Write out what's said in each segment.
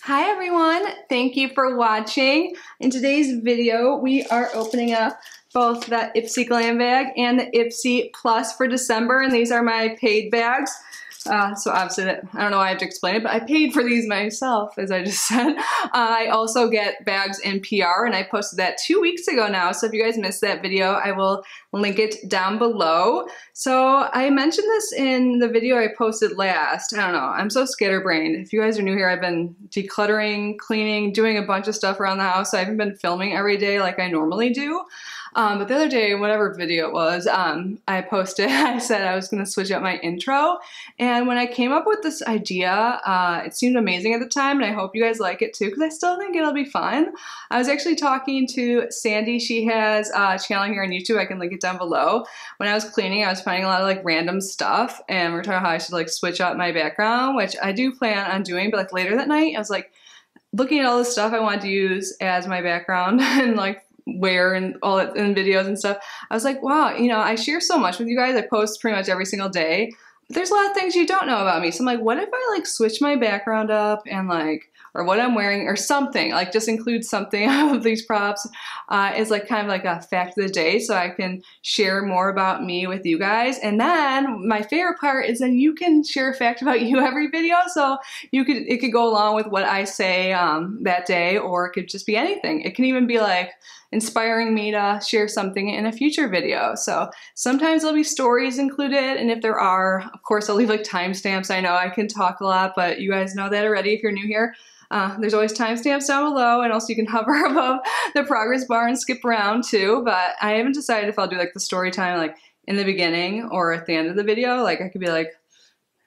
Hi everyone, thank you for watching. In today's video, we are opening up both the Ipsy Glam Bag and the Ipsy Plus for December, and these are my paid bags. So obviously, I don't know why I have to explain it, but I paid for these myself, as I just said. I also get bags in PR, and I posted that 2 weeks ago now, so if you guys missed that video, I will link it down below. So I mentioned this in the video I posted last. I don't know, I'm so scatterbrained. If you guys are new here, I've been decluttering, cleaning, doing a bunch of stuff around the house. So I haven't been filming every day like I normally do. But the other day, whatever video it was, I posted, I said I was going to switch up my intro. And when I came up with this idea, it seemed amazing at the time, and I hope you guys like it too, because I still think it'll be fun. I was actually talking to Sandy. She has a channel here on YouTube. I can link it down below. When I was cleaning, I was finding a lot of like random stuff, and we were talking about how I should like switch up my background, which I do plan on doing, but like later that night, I was like looking at all the stuff I wanted to use as my background and like wear and all that in videos and stuff. I was like, wow, you know, I share so much with you guys. I post pretty much every single day, but there's a lot of things you don't know about me. So I'm like, what if I like switch my background up and like, or what I'm wearing or something, like just include something of these props is like kind of like a fact of the day, so I can share more about me with you guys. And then my favorite part is that you can share a fact about you every video, so it could go along with what I say that day, or it could just be anything. It can even be like inspiring me to share something in a future video. So sometimes there'll be stories included, and if there are, of course, I'll leave like timestamps. I know I can talk a lot, but you guys know that already if you're new here. There's always timestamps down below, and also you can hover above the progress bar and skip around too, but I haven't decided if I'll do like the story time like in the beginning or at the end of the video. Like I could be like,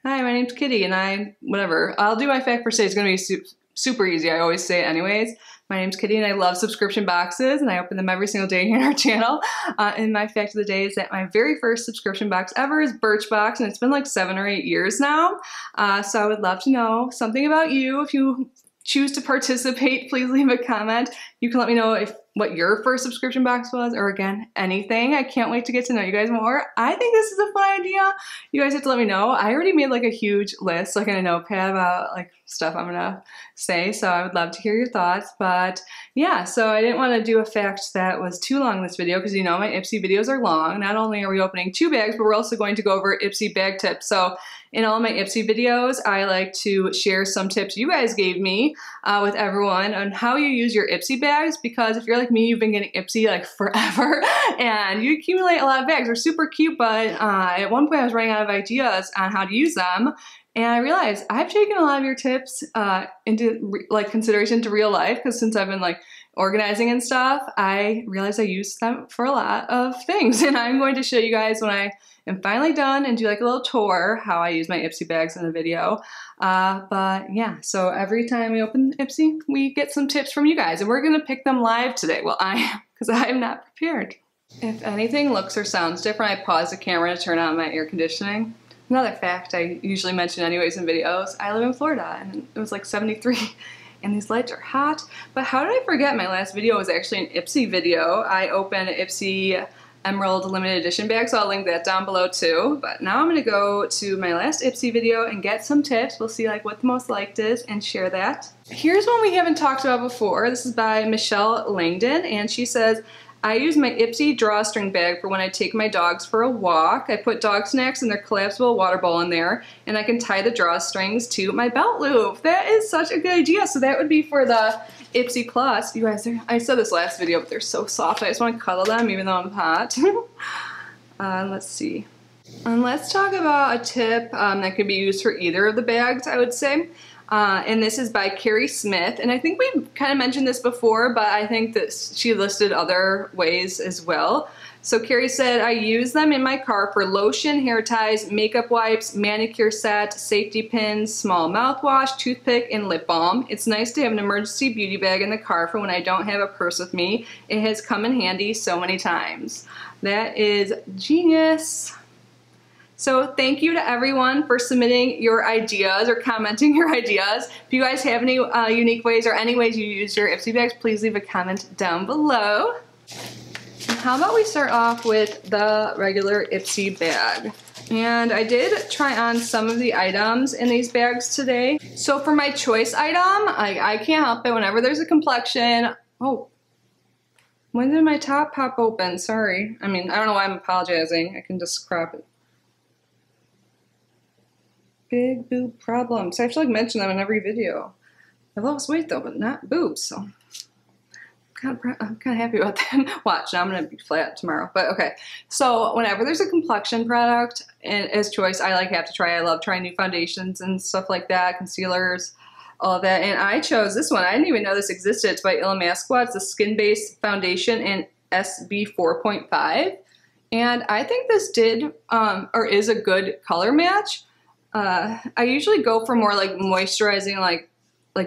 hi, my name's Kitty, and whatever. I'll do my fact for today. It's gonna be super easy. I always say it anyways. My name's Kitty, and I love subscription boxes, and I open them every single day here on our channel. And my fact of the day is that my very first subscription box ever is Birchbox, and it's been like 7 or 8 years now. So I would love to know something about you. If you choose to participate, please leave a comment. You can let me know what your first subscription box was, or again, anything. I can't wait to get to know you guys more. I think this is a fun idea. You guys have to let me know. I already made like a huge list, like in a notepad about like stuff I'm gonna say, so I would love to hear your thoughts. But yeah, so I didn't want to do a fact that was too long in this video, because you know my Ipsy videos are long. Not only are we opening 2 bags, but we're also going to go over Ipsy bag tips. So in all my Ipsy videos, I like to share some tips you guys gave me with everyone on how you use your Ipsy bags, because if you're like me, you've been getting Ipsy like forever, and you accumulate a lot of bags. They're super cute, but at one point I was running out of ideas on how to use them. And I realized I've taken a lot of your tips into like consideration to real life, because since I've been like organizing and stuff, I realized I use them for a lot of things. And I'm going to show you guys when I am finally done and do like a little tour how I use my Ipsy bags in the video. But yeah, so every time we open Ipsy, we get some tips from you guys, and we're gonna pick them live today. Well, because I am not prepared. If anything looks or sounds different, I pause the camera to turn on my air conditioning. Another fact I usually mention anyways in videos, I live in Florida, and it was like 73 and these lights are hot. But how did I forget my last video was actually an Ipsy video. I opened an Ipsy Emerald limited edition bag, so I'll link that down below too. But now I'm gonna go to my last Ipsy video and get some tips. We'll see like what the most liked is and share that. Here's one we haven't talked about before. This is by Michelle Langdon, and she says, I use my Ipsy drawstring bag for when I take my dogs for a walk. I put dog snacks in their collapsible water bowl in there, and I can tie the drawstrings to my belt loop. That is such a good idea. So that would be for the Ipsy Plus. You guys, I said this last video, but they're so soft. I just want to cuddle them even though I'm hot. Let's see. And let's talk about a tip that could be used for either of the bags, I would say. And this is by Carrie Smith, and I think we kind of mentioned this before, but I think that she listed other ways as well. So Carrie said, I use them in my car for lotion, hair ties, makeup wipes, manicure set, safety pins, small mouthwash, toothpick, and lip balm. It's nice to have an emergency beauty bag in the car for when I don't have a purse with me. It has come in handy so many times. That is genius. So thank you to everyone for submitting your ideas or commenting your ideas. If you guys have any unique ways or any ways you use your Ipsy bags, please leave a comment down below. And how about we start off with the regular Ipsy bag. And I did try on some of the items in these bags today. So for my choice item, I can't help it whenever there's a complexion. Oh, when did my top pop open? Sorry. I mean, I don't know why I'm apologizing. I can just crop it. Big boob problems. I have to like mention them in every video. I lost weight though, but not boobs, so I'm kind of happy about that. Watch, now I'm gonna be flat tomorrow. But okay, so whenever there's a complexion product and as choice, I like have to try. I love trying new foundations and stuff like that, concealers, all of that. And I chose this one. I didn't even know this existed. It's by Illamasqua. It's a skin-based foundation in SB 4.5, and I think this did or is a good color match. I usually go for more like moisturizing, like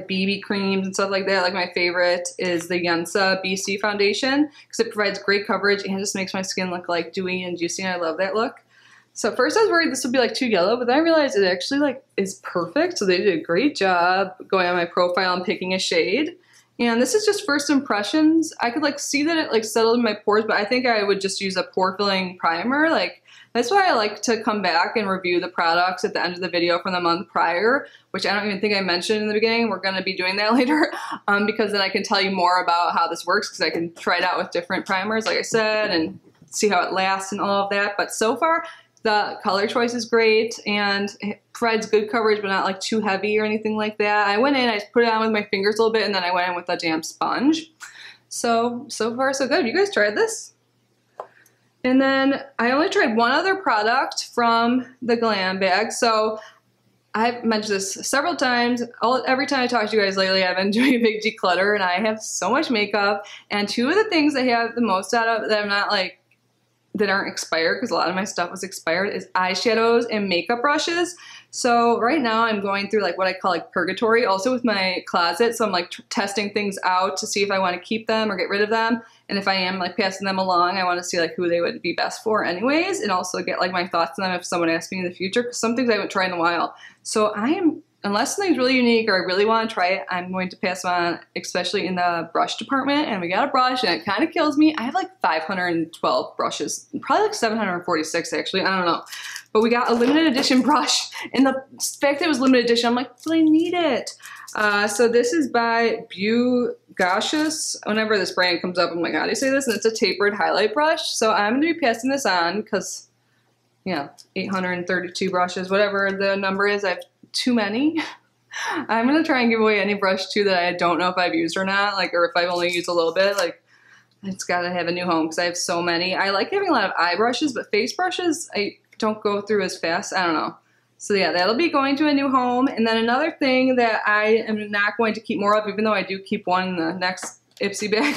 BB creams and stuff like that. Like my favorite is the Yensa BC foundation because it provides great coverage and just makes my skin look like dewy and juicy, and I love that look. So first I was worried this would be like too yellow, but then I realized it actually like is perfect. So they did a great job going on my profile and picking a shade. And this is just first impressions. I could like see that it like settled in my pores, but I think I would just use a pore filling primer. Like that's why I like to come back and review the products at the end of the video from the month prior, which I don't even think I mentioned in the beginning. We're gonna be doing that later because then I can tell you more about how this works because I can try it out with different primers, like I said, and see how it lasts and all of that. But so far, the color choice is great and it provides good coverage, but not like too heavy or anything like that. I went in, I put it on with my fingers a little bit, and then I went in with a damp sponge. So far so good. You guys tried this? And then I only tried one other product from the Glam Bag. So I've mentioned this several times. Every time I talk to you guys lately, I've been doing a big declutter, and I have so much makeup. And two of the things I have the most out of that I'm not like, that aren't expired, because a lot of my stuff was expired, is eyeshadows and makeup brushes. So right now I'm going through like what I call like purgatory also with my closet. So I'm like testing things out to see if I want to keep them or get rid of them. And if I am like passing them along, I want to see like who they would be best for anyways, and also get like my thoughts on them if someone asks me in the future, because some things I haven't tried in a while. So unless something's really unique or I really want to try it, I'm going to pass them on, especially in the brush department. And we got a brush and it kind of kills me. I have like 512 brushes, probably like 746 actually, I don't know. But we got a limited edition brush, and the fact that it was limited edition, I'm like, do I need it? So this is by Brocious. Whenever this brand comes up, I'm like, how do you say this? And it's a tapered highlight brush. So I'm going to be passing this on because, yeah, 832 brushes, whatever the number is, I have too many. I'm going to try and give away any brush too that I don't know if I've used or not, like, or if I've only used a little bit. Like, it's got to have a new home because I have so many. I like having a lot of eye brushes, but face brushes, I don't go through as fast. I don't know. So yeah, that'll be going to a new home. And then another thing that I am not going to keep more of, even though I do keep one in the next Ipsy bag,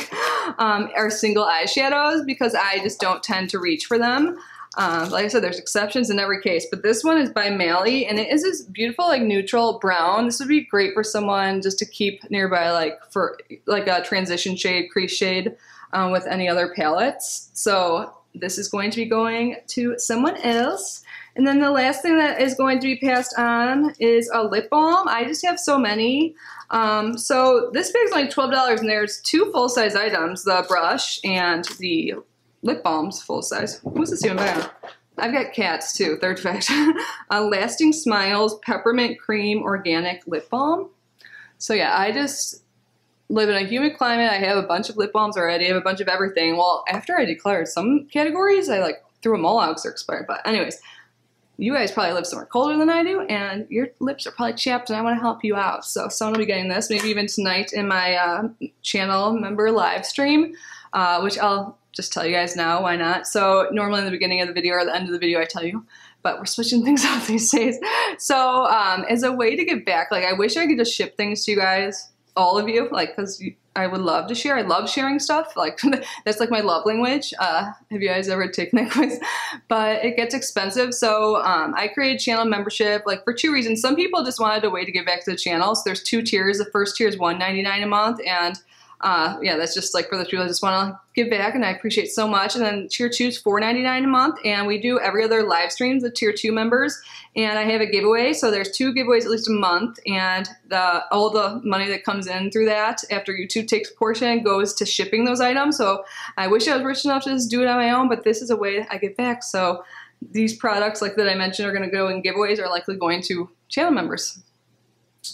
are single eyeshadows, because I just don't tend to reach for them. Like I said, there's exceptions in every case, but this one is by Mally, and it is this beautiful like neutral brown. This would be great for someone just to keep nearby, like for like a transition shade, crease shade with any other palettes. So this is going to be going to someone else. And then the last thing that is going to be passed on is a lip balm. I just have so many. So this bag's like $12, and there's two full-size items, the brush and the lip balms full size. Who's this even by? I've got cats too, third fact. Lasting Smiles Peppermint Cream Organic Lip Balm. So yeah, I just live in a humid climate. I have a bunch of lip balms already. I have a bunch of everything. Well, after I declared some categories, I like threw them all out because they're expired. But anyways, you guys probably live somewhere colder than I do, and your lips are probably chapped, and I want to help you out. So someone will be getting this, maybe even tonight in my channel member live stream, which I'll just tell you guys now, why not? So normally in the beginning of the video or the end of the video I tell you, but we're switching things up these days. So as a way to give back, like I wish I could just ship things to you guys, all of you, like, because I would love to share. I love sharing stuff. Like that's like my love language. Have you guys ever taken that quiz? But it gets expensive. So I created channel membership like for two reasons. Some people just wanted a way to give back to the channel. So there's two tiers. The first tier is $1.99 a month, and yeah, that's just like for those people that just want to give back, and I appreciate so much. And then tier 2 is $4.99 a month, and we do every other live streams with tier 2 members, and I have a giveaway. So there's 2 giveaways at least a month, and all the money that comes in through that after YouTube takes a portion goes to shipping those items. So I wish I was rich enough to just do it on my own, but this is a way I give back. So these products like that I mentioned are going to go in giveaways are likely going to channel members.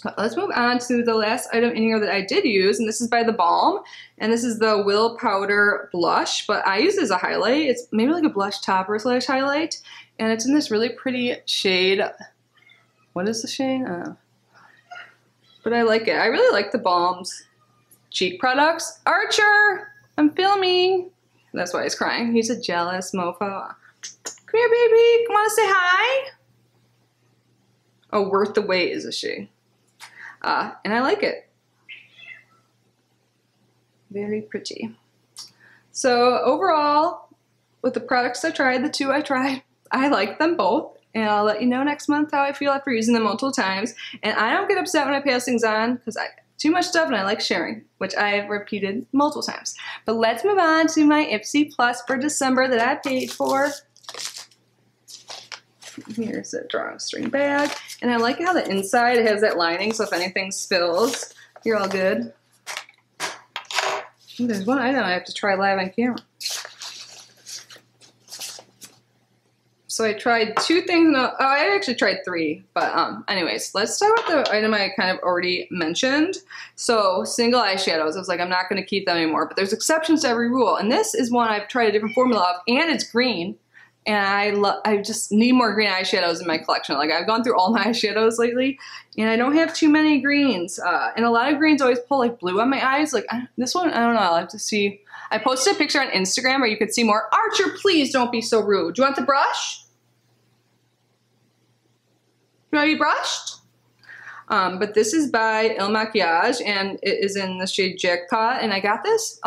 But let's move on to the last item in here that I did use, and this is by The Balm, and this is the Will Powder Blush, but I use it as a highlight. It's maybe like a blush topper slash highlight, and it's in this really pretty shade. What is the shade? But I like it. I really like The Balm's cheek products. Archer, I'm filming. That's why he's crying. He's a jealous mofo. Come here, baby. Come on, say hi. Oh, Worth the Wait is a shade. And I like it. Very pretty. So overall, with the products I tried, the two I tried, I like them both. And I'll let you know next month how I feel after using them multiple times. And I don't get upset when I pass things on because I too much stuff and I like sharing, which I've repeated multiple times. But let's move on to my Ipsy Plus for December that I paid for. Here's a drawstring bag. And I like how the inside has that lining, so if anything spills, you're all good. Ooh, there's one item I have to try live on camera. So I tried two things. Oh, I actually tried three. But anyways, let's start with the item I kind of already mentioned. So single eyeshadows. I was like, I'm not going to keep them anymore. But there's exceptions to every rule. And this is one I've tried a different formula of, and it's green. And I just need more green eyeshadows in my collection. Like I've gone through all my eyeshadows lately, and I don't have too many greens. And a lot of greens always pull like blue on my eyes. Like this one, I don't know. I'll have to see. I posted a picture on Instagram where you could see more. Archer, please don't be so rude. Do you want the brush? You want to be brushed? But this is by Il Makiage, and it is in the shade Jackpot. And I got this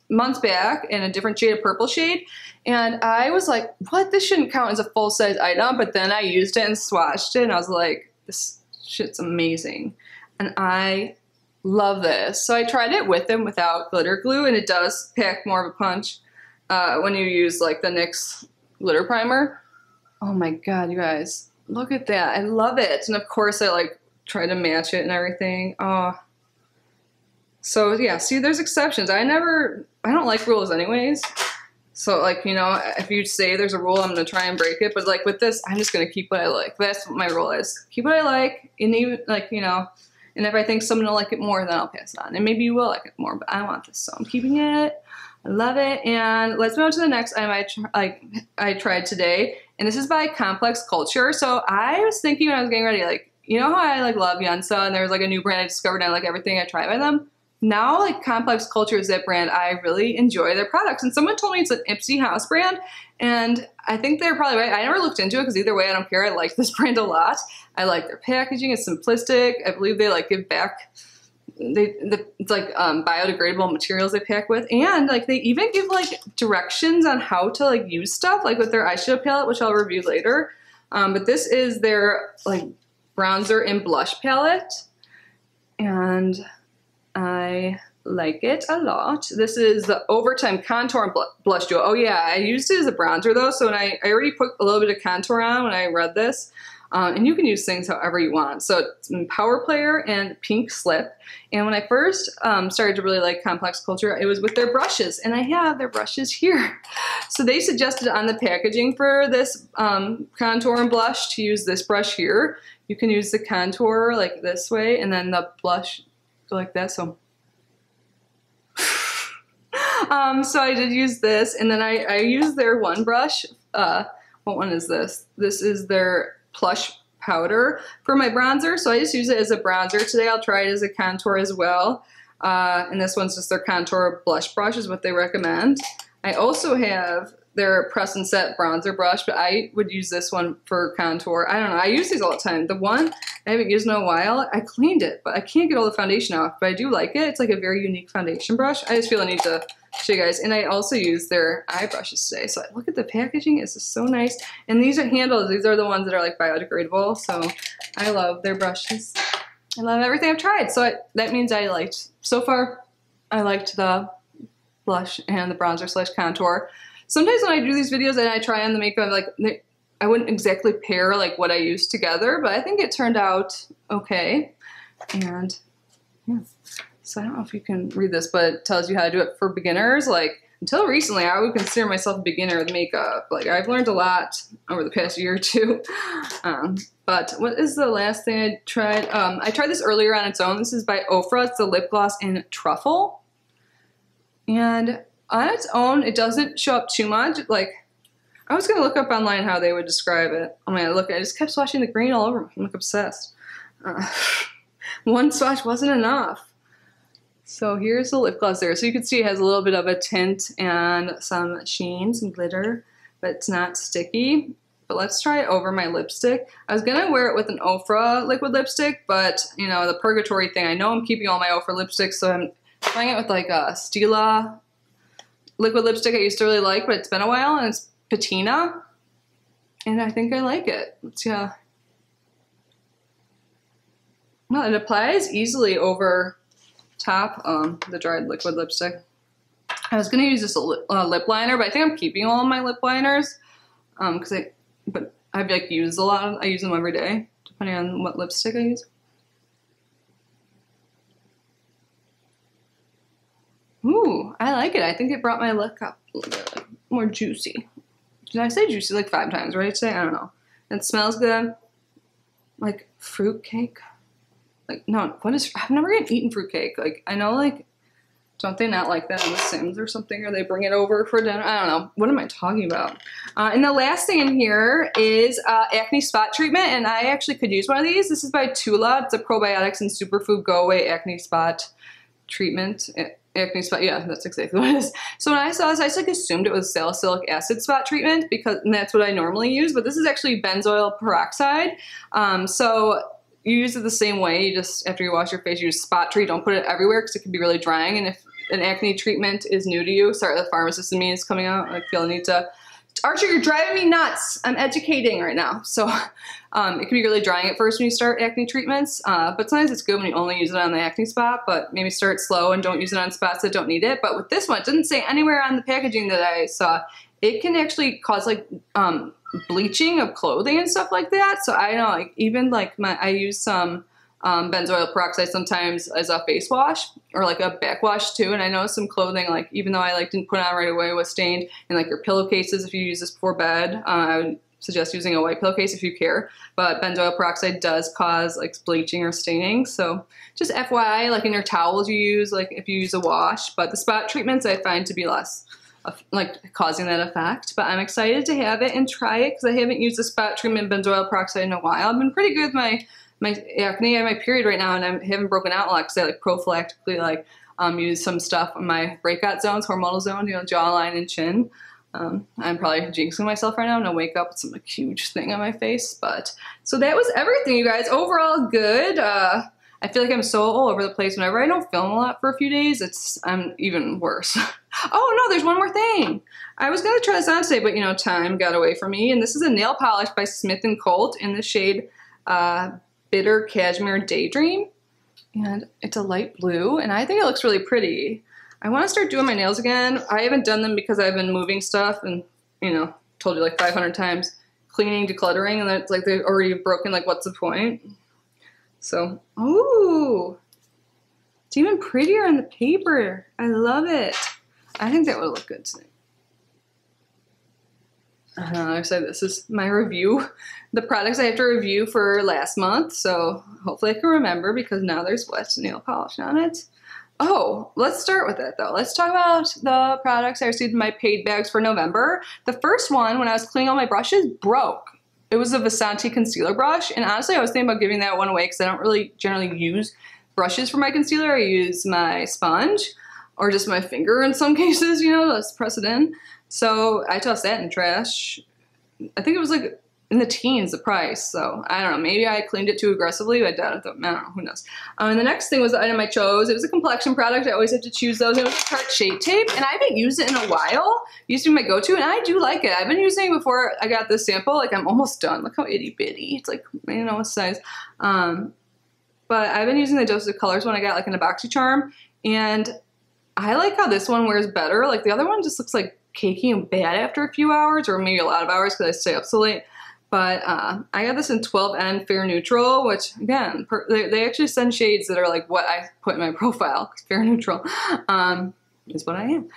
months back in a different shade of purple shade. And I was like, what? This shouldn't count as a full-size item. But then I used it and swatched it, and I was like, this shit's amazing. And I love this. So I tried it with and without glitter glue, and it does pack more of a punch when you use like the NYX glitter primer. Oh my god, you guys. Look at that. I love it. And of course I like try to match it and everything. Oh. So yeah, see, there's exceptions. I don't like rules anyways. So like, you know, if you say there's a rule, I'm going to try and break it. But like with this, I'm just going to keep what I like. That's what my rule is. Keep what I like. And even like, you know, and if I think someone will like it more, then I'll pass it on. And maybe you will like it more, but I want this. So I'm keeping it. I love it. And let's move on to the next item I tried today. And this is by Complex Culture. So I was thinking when I was getting ready, like, you know how I like love Yensa, and there was like a new brand I discovered and I like everything I try by them? Now like Complex Culture is that brand. I really enjoy their products. And someone told me it's an Ipsy house brand. And I think they're probably right. I never looked into it because either way, I don't care. I like this brand a lot. I like their packaging. It's simplistic. I believe they like give back. It's like biodegradable materials they pack with, and like they even give like directions on how to like use stuff, like with their eyeshadow palette, which I'll review later. But this is their like bronzer and blush palette, and I like it a lot. This is the Overtime Contour and Blush Duo. Oh yeah, I used it as a bronzer though, so when I already put a little bit of contour on when I read this. And you can use things however you want. So it's in Power Player and Pink Slip. And when I first started to really like Complex Culture, it was with their brushes. And I have their brushes here. So they suggested on the packaging for this contour and blush to use this brush here. You can use the contour like this way, and then the blush go like that. So so I did use this. And then I used their one brush. What one is this? This is their Plush powder for my bronzer, so I just use it as a bronzer. Today I'll try it as a contour as well, and this one's just their contour blush brush is what they recommend. I also have their press and set bronzer brush, but I would use this one for contour. I don't know, I use these all the time. The one I haven't used in a while, I cleaned it, but I can't get all the foundation off, but I do like it. It's like a very unique foundation brush. I just feel I need to show you guys. And I also use their eye brushes today. So look at the packaging, it's just so nice. And these are handles, these are the ones that are like biodegradable. So I love their brushes. I love everything I've tried. So that means so far, I liked the blush and the bronzer slash contour. Sometimes when I do these videos and I try on the makeup, like I wouldn't exactly pair like what I used together, but I think it turned out okay. And yeah. So I don't know if you can read this, but it tells you how to do it for beginners. Like until recently, I would consider myself a beginner with makeup. Like, I've learned a lot over the past year or two. But what is the last thing I tried? I tried this earlier on its own. This is by Ofra. It's the lip gloss in Truffle. And on its own, it doesn't show up too much. Like, I was gonna look up online how they would describe it. Oh my God, look, I just kept swatching the green all over. I'm like obsessed. One swatch wasn't enough. So here's the lip gloss there. So you can see it has a little bit of a tint and some sheen, some glitter, but it's not sticky. But let's try it over my lipstick. I was gonna wear it with an Ofra liquid lipstick, but you know, the purgatory thing, I know I'm keeping all my Ofra lipsticks, so I'm trying it with like a Stila liquid lipstick I used to really like, but it's been a while, and it's Patina, and I think I like it. Let's see how. Well, it applies easily over top the dried liquid lipstick. I was gonna use this lip liner, but I think I'm keeping all of my lip liners because I've like used a lot. I use them every day, depending on what lipstick I use. Ooh, I like it. I think it brought my look up a little bit more juicy. Did I say juicy like 5 times, right? Today? I don't know. It smells good. Like fruit cake. Like, no, what is, I've never even eaten fruit cake. Like, I know, like, don't they not like that in The Sims or something? Or they bring it over for dinner? I don't know. What am I talking about? And the last thing in here is acne spot treatment. And I actually could use one of these. This is by Tula. It's a probiotics and superfood go away acne spot treatment. Acne spot, yeah, that's exactly what it is. So when I saw this, I just like assumed it was salicylic acid spot treatment because that's what I normally use, but this is actually benzoyl peroxide. So you use it the same way. You just, after you wash your face, you use spot treat. Don't put it everywhere because it can be really drying. And if an acne treatment is new to you, sorry, the pharmacist in me is coming out. I feel I need to. Archer, you're driving me nuts. I'm educating right now. So it can be really drying at first when you start acne treatments, but sometimes it's good when you only use it on the acne spot, but maybe start slow and don't use it on spots that don't need it. But with this one, it didn't say anywhere on the packaging that I saw, it can actually cause like bleaching of clothing and stuff like that. So I know, like, even like I use some benzoyl peroxide sometimes as a face wash or like a back wash too. And I know some clothing, like even though I like didn't put it on right away, was stained. And like your pillowcases, if you use this before bed, I would suggest using a white pillowcase if you care. But benzoyl peroxide does cause like bleaching or staining. So just FYI, like in your towels you use, like if you use a wash. But the spot treatments I find to be less like causing that effect. But I'm excited to have it and try it because I haven't used the spot treatment benzoyl peroxide in a while. I've been pretty good with my acne. I have my period right now and I haven't broken out a lot because I like prophylactically like use some stuff on my breakout zones, hormonal zones, you know, jawline and chin. I'm probably jinxing myself right now. I'm gonna wake up with some like, huge thing on my face. But so that was everything, you guys. Overall good. I feel like I'm so all over the place. Whenever I don't film a lot for a few days, I'm even worse. Oh no, there's one more thing. I was gonna try this on today, but you know, time got away from me. And this is a nail polish by Smith & Colt in the shade Bitter Cashmere Daydream. And it's a light blue, and I think it looks really pretty. I want to start doing my nails again. I haven't done them because I've been moving stuff and, you know, told you like 500 times, cleaning, decluttering, and then it's like they're already broken, like what's the point? So, ooh, it's even prettier on the paper. I love it. I think that would look good today. I said this is my review, the products I have to review for last month, so hopefully I can remember because now there's wet nail polish on it. Oh, let's start with it though. Let's talk about the products I received in my paid bags for November. The first one, when I was cleaning all my brushes, broke. It was a Vasanti concealer brush, and honestly I was thinking about giving that one away because I don't really generally use brushes for my concealer. I use my sponge or just my finger in some cases, you know, let's press it in. So I tossed that in the trash. I think it was like in the teens, the price. So I don't know, maybe I cleaned it too aggressively. I doubt it though. I don't know, who knows. And the next thing was the item I chose. It was a complexion product. I always have to choose those. It was a Tarte Shape Tape, and I haven't used it in a while. It used to be my go-to, and I do like it. I've been using it before I got this sample. Like I'm almost done. Look how itty bitty. It's like, you know what size. But I've been using the Dose of Colors one I got like in a BoxyCharm, and I like how this one wears better. Like the other one just looks like cakey and bad after a few hours, or maybe a lot of hours because I stay up so late. But I got this in 12N Fair Neutral, which again, they actually send shades that are like what I put in my profile. Fair Neutral is what I am.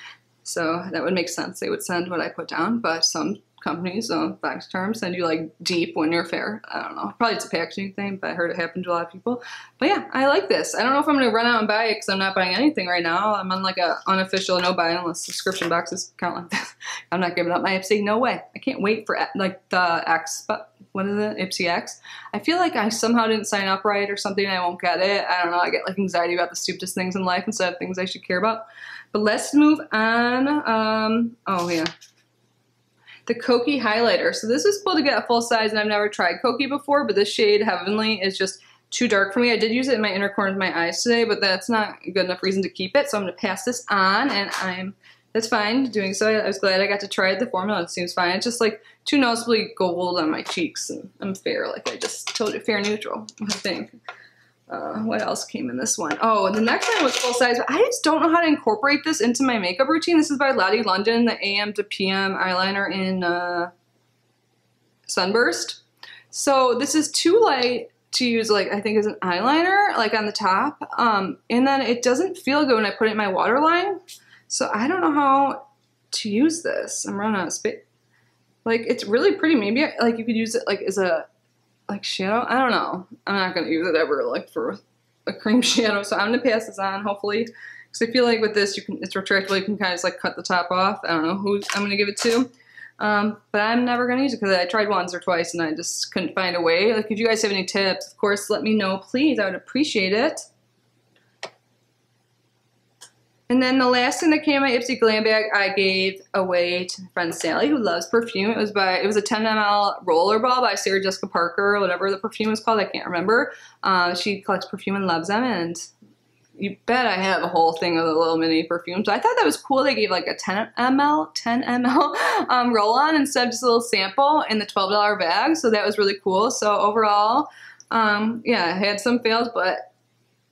So that would make sense. They would send what I put down, but some companies, back terms, send you like deep when you're fair. I don't know. Probably it's a packaging thing, but I heard it happened to a lot of people. But yeah, I like this. I don't know if I'm going to run out and buy it because I'm not buying anything right now. I'm on like a unofficial no buy unless subscription boxes count like this. I'm not giving up my Ipsy. No way. I can't wait for like the X, but what is it? Ipsy X. I feel like I somehow didn't sign up right or something and I won't get it. I don't know. I get like anxiety about the stupidest things in life instead of things I should care about. But let's move on. Oh yeah. The Koki highlighter. So this is cool to get a full size, and I've never tried Koki before, but this shade Heavenly is just too dark for me. I did use it in my inner corner of my eyes today, but that's not a good enough reason to keep it. So I'm going to pass this on, and that's fine doing so. I was glad I got to try the formula. It seems fine. It's just like too noticeably gold on my cheeks, and I'm fair, like I just told you, fair neutral, I think. What else came in this one? Oh, and the next one was full size, but I just don't know how to incorporate this into my makeup routine. This is by Lottie London, the AM to PM eyeliner in Sunburst. So this is too light to use, like, I think as an eyeliner, like on the top. And then it doesn't feel good when I put it in my waterline. So I don't know how to use this. I'm running out of space. Like, it's really pretty. Maybe, like, you could use it, like, as a like shadow. I don't know. I'm not going to use it ever like for a cream shadow. So I'm going to pass this on hopefully. Because I feel like with this, it's retractable. You can kind of just like cut the top off. I don't know who I'm going to give it to. But I'm never going to use it because I tried once or twice and I just couldn't find a way. Like if you guys have any tips, of course, let me know, please. I would appreciate it. And then the last thing that came in my Ipsy Glam Bag, I gave away to my friend Sally, who loves perfume. It was a 10 ml rollerball by Sarah Jessica Parker, or whatever the perfume was called. I can't remember. She collects perfume and loves them, and you bet I have a whole thing of the little mini perfumes. So I thought that was cool. They gave like a 10 ml roll-on instead of just a little sample in the $12 bag. So that was really cool. So overall, yeah, I had some fails, but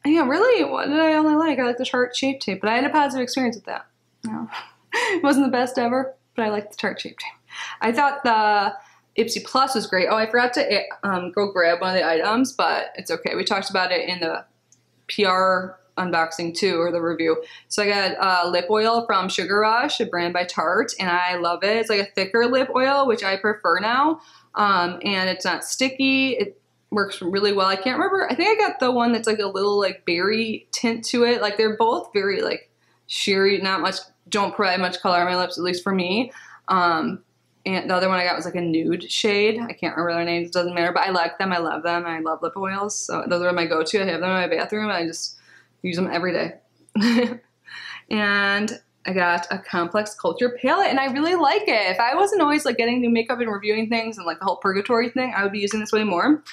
yeah, really, what did I only like? I like the heart-shaped tape, but I had a positive experience with that. No. It wasn't the best ever, but I liked the heart-shaped tape. I thought the Ipsy Plus was great. Oh, I forgot to go grab one of the items, but it's okay. We talked about it in the PR unboxing too, or the review. So I got lip oil from Sugar Rush, a brand by Tarte, and I love it. It's like a thicker lip oil, which I prefer now, and it's not sticky. It works really well. I can't remember. I think I got the one that's like a little like berry tint to it. Like they're both very like sheery, don't provide much color on my lips, at least for me. And the other one I got was like a nude shade. I can't remember their names. It doesn't matter, but I like them. I love them. I love lip oils. So those are my go-to. I have them in my bathroom and I just use them every day. And I got a Complex Culture palette, and I really like it. If I wasn't always like getting new makeup and reviewing things and like the whole purgatory thing, I would be using this way more.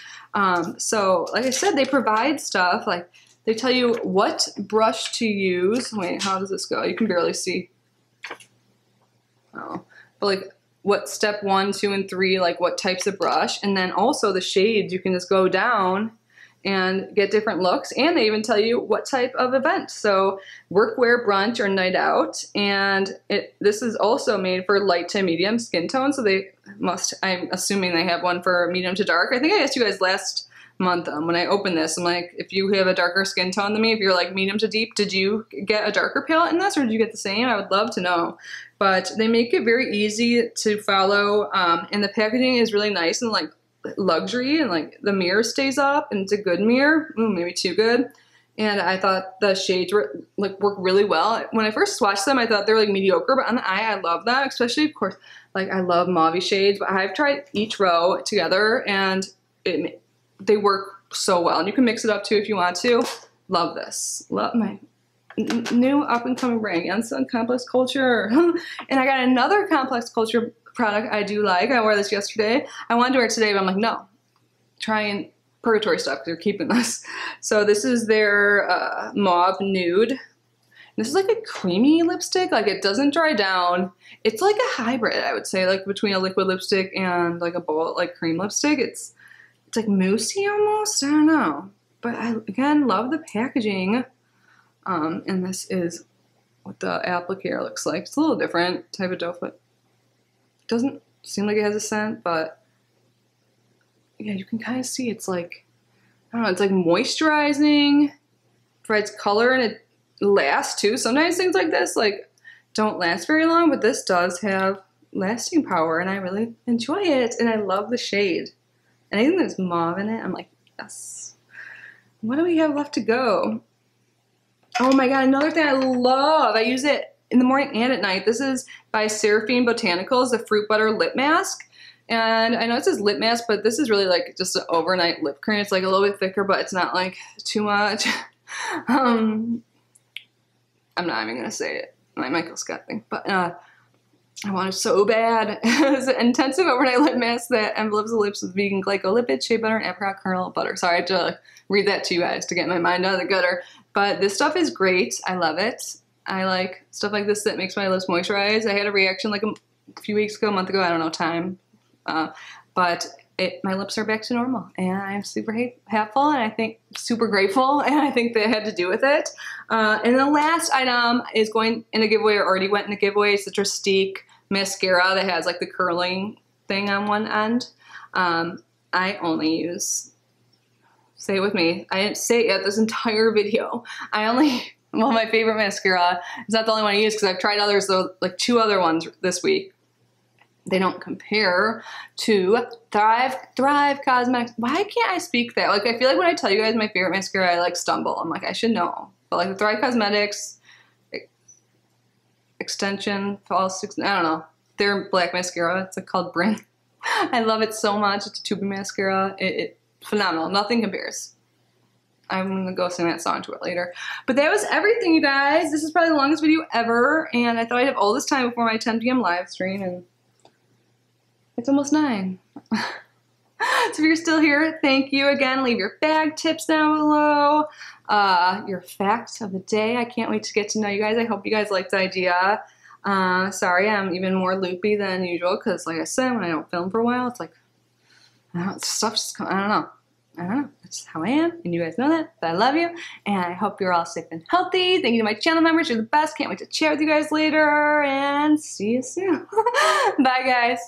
So like I said, they provide stuff, like they tell you what brush to use. Wait, how does this go? You can barely see. Oh, but like what step 1, 2, and 3, like what types of brush, and then also the shades. You can just go down and get different looks, and they even tell you what type of event. So workwear, brunch, or night out. And this is also made for light to medium skin tone, so they must, I'm assuming they have one for medium to dark. I think I asked you guys last month when I opened this, I'm like, if you have a darker skin tone than me, if you're like medium to deep, did you get a darker palette in this, or did you get the same? I would love to know. But they make it very easy to follow, and the packaging is really nice and like luxury, and like the mirror stays up, and it's a good mirror. Ooh, maybe too good. And I thought the shades were like work really well. When I first swatched them, I thought they were like mediocre, but on the eye, I love them. Especially, of course, like I love mauve shades. But I've tried each row together, and they work so well. And you can mix it up too if you want to. Love this. Love my new up and coming brand, Jensen Complex Culture. And I got another Complex Culture product I do like. I wore this yesterday. I wanted to wear it today, but I'm like, no. Try and purgatory stuff because they're keeping this. So this is their mauve nude. This is like a creamy lipstick. Like it doesn't dry down. It's like a hybrid, I would say, like between a liquid lipstick and like a bullet like cream lipstick. It's like moussey almost. I don't know. But I again love the packaging. And this is what the applicator looks like. It's a little different type of dough, but it doesn't seem like it has a scent, but yeah, you can kind of see it's like, I don't know, it's like moisturizing, provides color, and it lasts too. Sometimes things like this like don't last very long, but this does have lasting power, and I really enjoy it, and I love the shade. Anything that's mauve in it, I'm like, yes. What do we have left to go? Oh my god, another thing I love. I use it in the morning and at night. This is by Seraphine Botanicals, the Fruit Butter Lip Mask. And I know it says lip mask, but this is really like just an overnight lip cream. It's like a little bit thicker, but it's not like too much. I'm not even gonna say it. My Michael Scott thing, but I want it so bad. It's an intensive overnight lip mask that envelopes the lips with vegan glycolipid, shea butter, and apricot kernel butter. Sorry, I had to read that to you guys to get my mind out of the gutter. But this stuff is great. I love it. I like stuff like this that makes my lips moisturize. I had a reaction like a few weeks ago, a month ago, I don't know, time. But my lips are back to normal, and I'm super happy, and I think super grateful, and I think they had to do with it. And the last item is going in a giveaway, or already went in a giveaway. It's the Trestique mascara that has like the curling thing on one end. I only use, say it with me, I didn't say it this entire video. Well, my favorite mascara is not the only one I use because I've tried others, though, like 2 other ones this week. They don't compare to Thrive Cosmetics. Why can't I speak that? Like, I feel like when I tell you guys my favorite mascara, I like stumble. I'm like, I should know. But like the Thrive Cosmetics Extension False, I don't know. Their black mascara. It's like called Bring. I love it so much. It's a tube mascara. It phenomenal. Nothing compares. I'm gonna go sing that song to it later. But that was everything, you guys. This is probably the longest video ever, and I thought I'd have all this time before my 10 p.m. live stream, and it's almost 9. So if you're still here, thank you again. Leave your bag tips down below. Your facts of the day. I can't wait to get to know you guys. I hope you guys liked the idea. Sorry, I'm even more loopy than usual because, like I said, when I don't film for a while, it's like, I don't know, stuff just comes, I don't know. That's how I am, and you guys know that. But I love you, and I hope you're all safe and healthy. Thank you to my channel members. You're the best. Can't wait to chat with you guys later, and see you soon. Bye, guys.